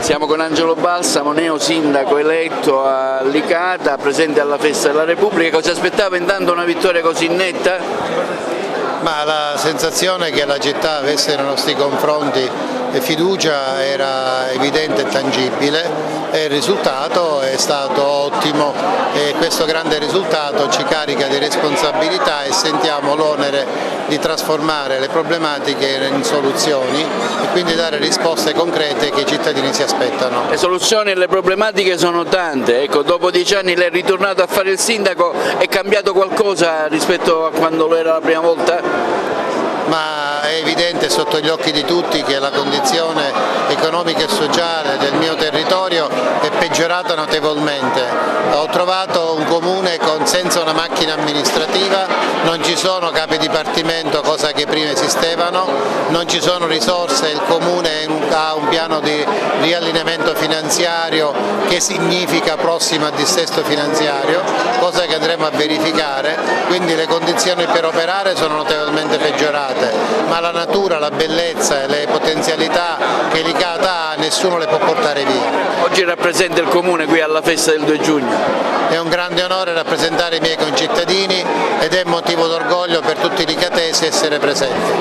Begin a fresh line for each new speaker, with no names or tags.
Siamo con Angelo Balsamo, neo sindaco eletto a Licata, presente alla Festa della Repubblica. Cosa aspettava intanto una vittoria così netta?
Ma la sensazione che la città avesse nei nostri confronti fiducia era evidente e tangibile e il risultato è stato ottimo e questo grande risultato ci carica di responsabilità e sentiamo l'onere di trasformare le problematiche in soluzioni e quindi dare risposte concrete che i cittadini si aspettano.
Le soluzioni e le problematiche sono tante, ecco, dopo 10 anni lei è ritornato a fare il sindaco, è cambiato qualcosa rispetto a quando lo era la prima volta?
Ma è evidente sotto gli occhi di tutti che la condizione economica e sociale del mio territorio è peggiorata notevolmente. Ho trovato un comune senza una macchina amministrativa, non ci sono capi dipartimento, cosa che prima esistevano, non ci sono risorse, il comune ha un piano di riallineamento finanziario che significa prossimo a dissesto finanziario, cosa che andremo a verificare, quindi le condizioni per operare sono notevolmente peggiorate, ma la natura, la bellezza e le potenzialità che Licata ha nessuno le può portare via.
Oggi rappresenta il comune qui alla festa del 2 giugno.
È un grande onore rappresentare i miei concittadini ed è motivo d'orgoglio per tutti i licatesi essere presenti.